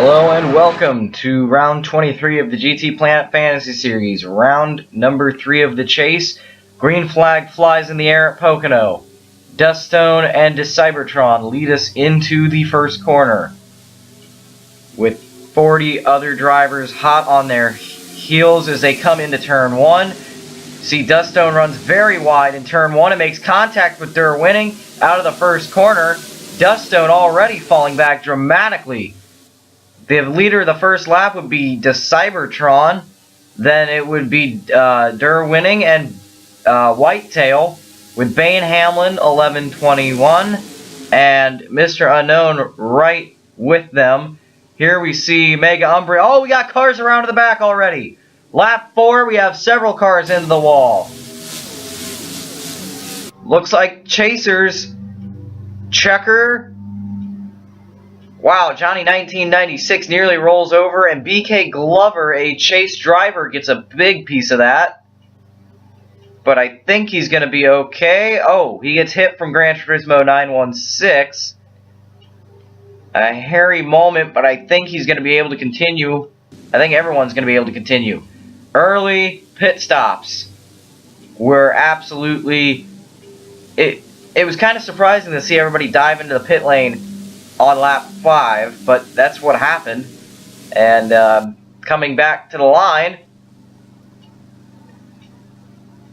Hello and welcome to round 23 of the GT Planet Fantasy Series, round number 3 of the chase. Green flag flies in the air at Pocono. Duststone and Cybertron lead us into the first corner, with 40 other drivers hot on their heels as they come into turn 1. See, Duststone runs very wide in turn 1 and makes contact with winning out of the first corner. Duststone already falling back dramatically. The leader of the first lap would be Cybertron. Then it would be winning and Whitetail with Bane Hamlin 11:21 and Mr. Unknown right with them. Here we see Mega Umbria. Oh, we got cars around to the back already. Lap 4, we have several cars into the wall. Looks like Chasers. Checker. Wow, Johnny 1996 nearly rolls over, and BK Glover, a chase driver, gets a big piece of that. But I think he's going to be okay. Oh, he gets hit from Gran Turismo 916. A hairy moment, but I think he's going to be able to continue. I think everyone's going to be able to continue. Early pit stops were absolutely... It was kind of surprising to see everybody dive into the pit lane on lap 5, but that's what happened. And coming back to the line,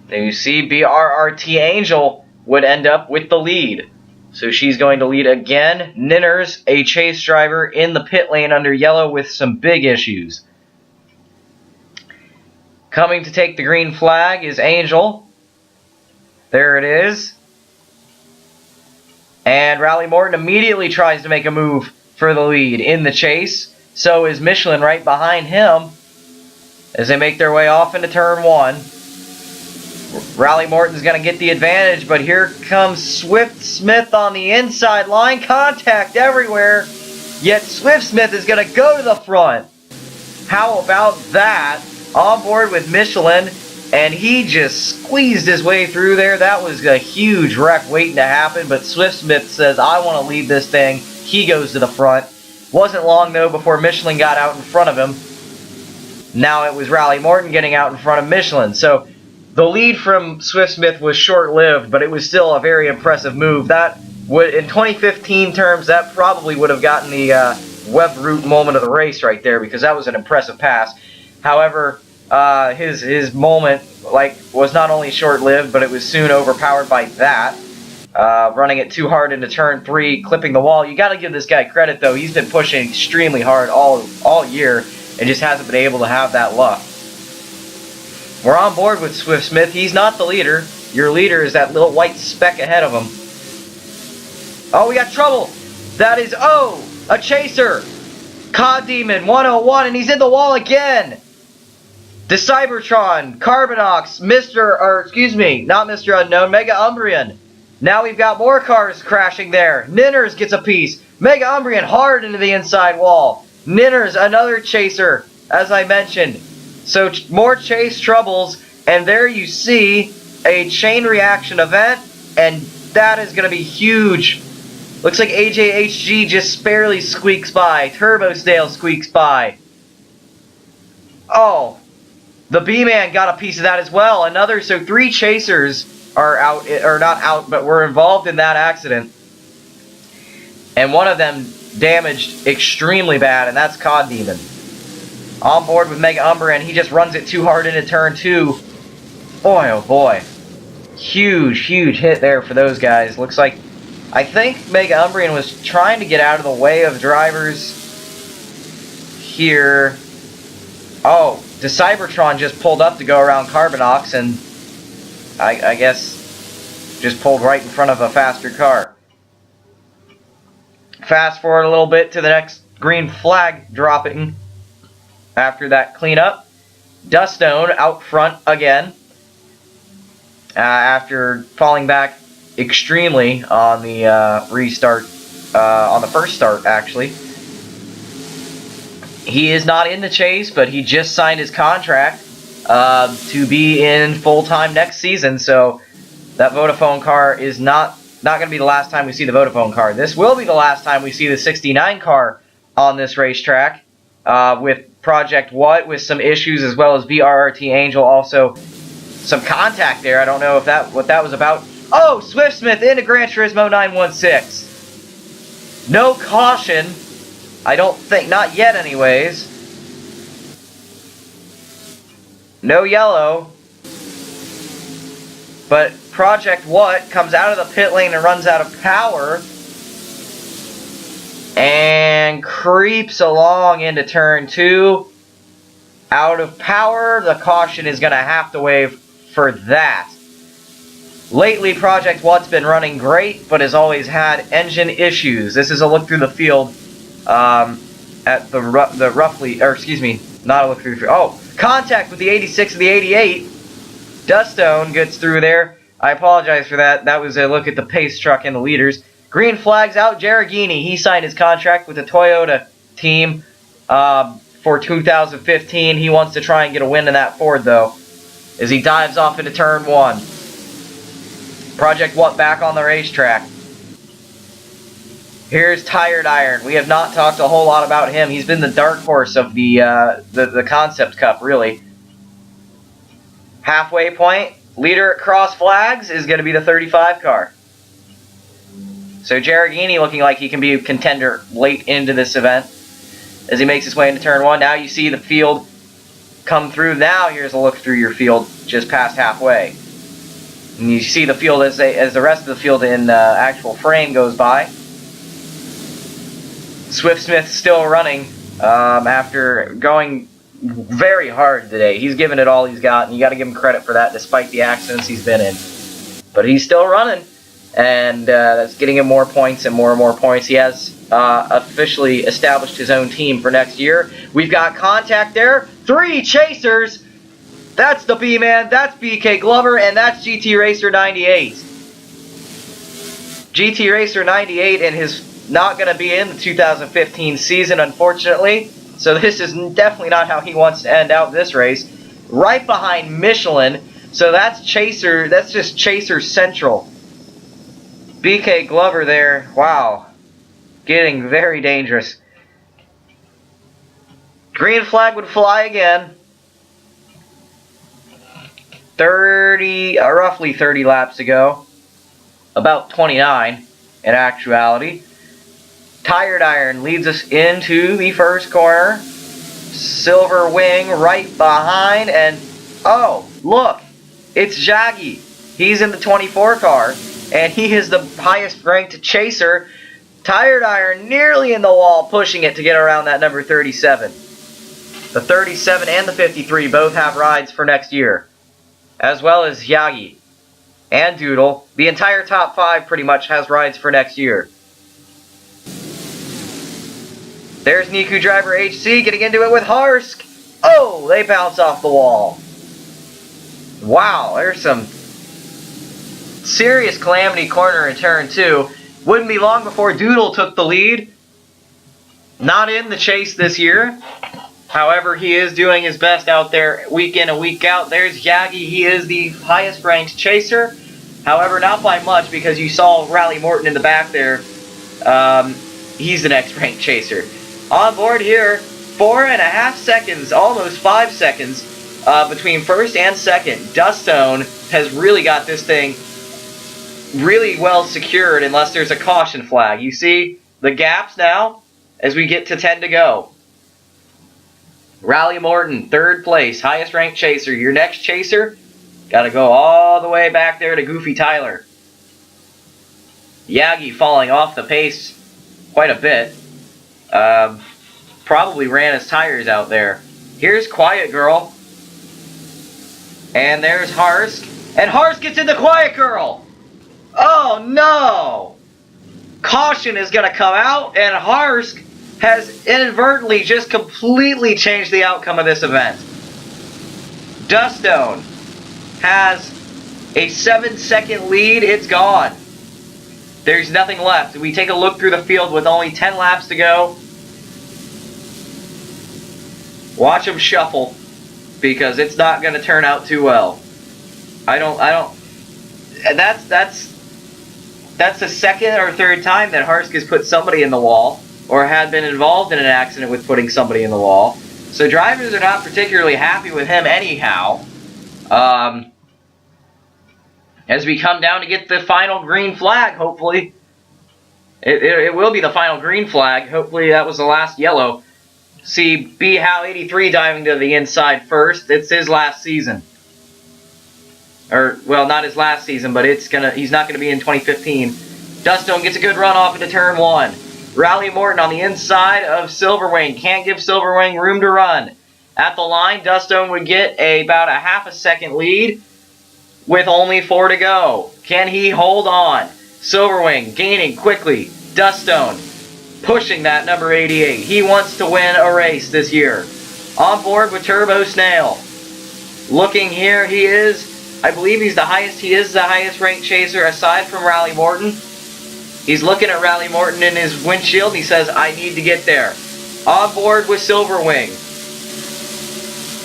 there you see BRRT Angel would end up with the lead. So she's going to lead again. Ninners, a chase driver, in the pit lane under yellow with some big issues. Coming to take the green flag is Angel. There it is. And Rally Morton immediately tries to make a move for the lead in the chase. So is Michelin right behind him as they make their way off into turn 1. Rally Morton's going to get the advantage, but here comes Swift Smith on the inside line. Contact everywhere, yet Swift Smith is going to go to the front. How about that? On board with Michelin, and he just squeezed his way through there. That was a huge wreck waiting to happen, but Swift Smith says, I want to lead this thing. He goes to the front. Wasn't long, though, before Michelin got out in front of him. Now it was Rally Morton getting out in front of Michelin. So the lead from Swift Smith was short-lived, but it was still a very impressive move. That would, in 2015 terms, that probably would have gotten the web root moment of the race right there, because that was an impressive pass. However, his moment was not only short-lived, but it was soon overpowered by that. Running it too hard into turn 3, clipping the wall. You got to give this guy credit, though. He's been pushing extremely hard all year and just hasn't been able to have that luck. We're on board with Swift Smith. He's not the leader. Your leader is that little white speck ahead of him. Oh, we got trouble. That is, a chaser. COD Demon 101, and he's in the wall again. The Cybertron, Carbonox, not Mr. Unknown, Mega Umbrian. Now we've got more cars crashing there. Ninners gets a piece. Mega Umbrian hard into the inside wall. Ninners, another chaser, as I mentioned. So more chase troubles, and there you see a chain reaction event, and that is going to be huge. Looks like AJHG just barely squeaks by. Turbo Stale squeaks by. Oh. The B-Man got a piece of that as well. So 3 chasers are out, or not out, but were involved in that accident. And one of them damaged extremely bad, and that's COD Demon. On board with Mega Umber, and he just runs it too hard into turn 2. Boy, oh boy. Huge hit there for those guys. Looks like, I think Mega Umbrian was trying to get out of the way of drivers here. Oh. The Cybertron just pulled up to go around Carbonox, and I guess just pulled right in front of a faster car. Fast forward a little bit to the next green flag dropping after that cleanup. Duststone out front again after falling back extremely on the restart, on the first start actually. He is not in the chase, but he just signed his contract to be in full-time next season, so that Vodafone car is not going to be the last time we see the Vodafone car. This will be the last time we see the 69 car on this racetrack, with Project What with some issues, as well as VRRT Angel also some contact there. I don't know if what that was about. Oh, Swift Smith into Gran Turismo 916. No caution. I don't think, not yet anyways. No yellow. But Project What comes out of the pit lane and runs out of power. And creeps along into turn 2. Out of power. The caution is going to have to wave for that. Lately, Project What's been running great, but has always had engine issues. This is a look through the field at the roughly, or excuse me, not a look through the field. Oh, contact with the 86 and the 88. Dustone gets through there. I apologize for that. That was a look at the pace truck and the leaders. Green flag's out. Jaragini, he signed his contract with the Toyota team for 2015. He wants to try and get a win in that Ford, though, as he dives off into turn 1. Project What back on the racetrack. Here's Tired Iron. We have not talked a whole lot about him. He's been the dark horse of the Concept Cup, really. Halfway point. Leader at cross flags is going to be the 35 car. So Jaragini looking like he can be a contender late into this event as he makes his way into turn 1. Now you see the field come through. Now here's a look through your field just past halfway. And you see the field as the rest of the field in actual frame goes by. Swift Smith still running after going very hard today. He's given it all he's got, and you got to give him credit for that despite the accidents he's been in. But he's still running, and that's getting him more points and more points. He has officially established his own team for next year. We've got contact there. 3 chasers. That's the B-Man, that's BK Glover, and that's GT Racer 98. GT Racer 98 and his not going to be in the 2015 season, unfortunately. So this is definitely not how he wants to end out this race. Right behind Michelin. So that's just Chaser Central. BK Glover there. Wow. Getting very dangerous. Green flag would fly again. Roughly 30 laps to go. About 29 in actuality. Tired Iron leads us into the first corner. Silver Wing right behind, and oh, look, it's Jaggi. He's in the 24 car, and he is the highest ranked chaser. Tired Iron nearly in the wall, pushing it to get around that number 37. The 37 and the 53 both have rides for next year, as well as Yagi and Doodle. The entire top 5 pretty much has rides for next year. There's Niku Driver HC getting into it with Harsk. Oh, they bounce off the wall. Wow, there's some serious calamity corner in turn 2. Wouldn't be long before Doodle took the lead. Not in the chase this year. However, he is doing his best out there week in and week out. There's Yagi. He is the highest ranked chaser. However, not by much, because you saw Rally Morton in the back there. He's the next ranked chaser. On board here, 4.5 seconds, almost 5 seconds between first and second. Dustone has really got this thing really well secured unless there's a caution flag. You see the gaps now as we get to 10 to go. Rally Morton, 3rd place, highest ranked chaser. Your next chaser, got to go all the way back there to Goofy Tyler. Yagi falling off the pace quite a bit. Probably ran his tires out there. Here's Quiet Girl. And there's Harsk. And Harsk gets into Quiet Girl! Oh no! Caution is going to come out, and Harsk has inadvertently just completely changed the outcome of this event. Dustone has a 7-second lead. It's gone. There's nothing left. We take a look through the field with only 10 laps to go. Watch them shuffle, because it's not going to turn out too well. And that's the second or third time that Harsk has put somebody in the wall, or had been involved in an accident with putting somebody in the wall. So drivers are not particularly happy with him anyhow. As we come down to get the final green flag, hopefully. It will be the final green flag. Hopefully that was the last yellow. See B How 83 diving to the inside first. It's his last season. Or, well, not his last season, but he's not gonna be in 2015. Dustone gets a good run off into turn 1. Rally Morton on the inside of Silverwing. Can't give Silverwing room to run. At the line, Dustone would get about a half a second lead with only 4 to go. Can he hold on? Silverwing gaining quickly. Dustone pushing that number 88. He wants to win a race this year. On board with Turbo Snail. Looking here, he is, I believe he is the highest ranked chaser aside from Rally Morton. He's looking at Rally Morton in his windshield and he says, I need to get there. On board with Silverwing.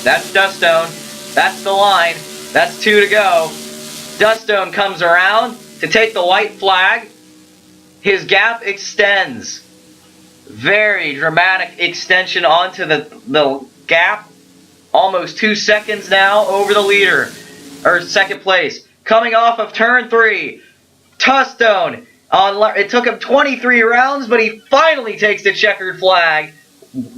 That's Dustone. That's the line. That's 2 to go. Dustone comes around to take the white flag. His gap extends. Very dramatic extension onto the gap. Almost 2 seconds now over the leader. Or second place. Coming off of turn 3. Dustone. It took him 23 rounds, but he finally takes the checkered flag.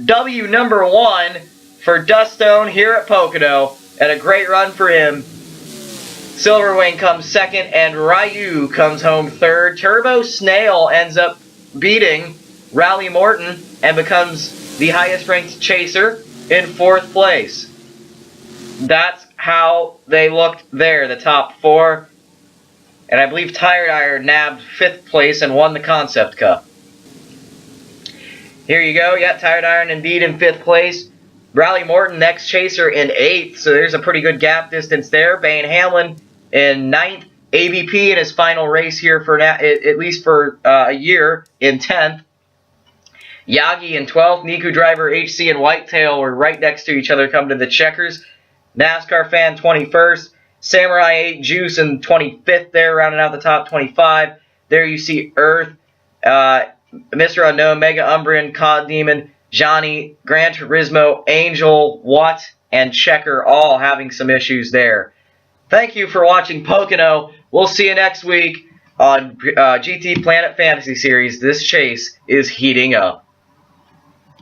W number 1 for Dustone here at Pocono. And a great run for him. Silverwing comes second, and Ryu comes home third. Turbo Snail ends up beating Rally Morton and becomes the highest ranked chaser in 4th place. That's how they looked there, the top 4. And I believe Tired Iron nabbed 5th place and won the Concept Cup. Here you go. Yeah, Tired Iron indeed in 5th place. Rally Morton, next chaser, in 8th. So there's a pretty good gap distance there. Bane Hamlin in 9th. ABP in his final race here for at least for a year in 10th. Yagi in 12th. Niku Driver, HC, and Whitetail were right next to each other coming to the checkers. NASCAR Fan 21st. Samurai 8 Juice in 25th there, rounding out the top 25. There you see Earth, Mr. Unknown, Mega Umbrian, COD Demon, Johnny, Gran Turismo, Angel, Watt, and Checker all having some issues there. Thank you for watching Pocono. We'll see you next week on GT Planet Fantasy Series. This chase is heating up.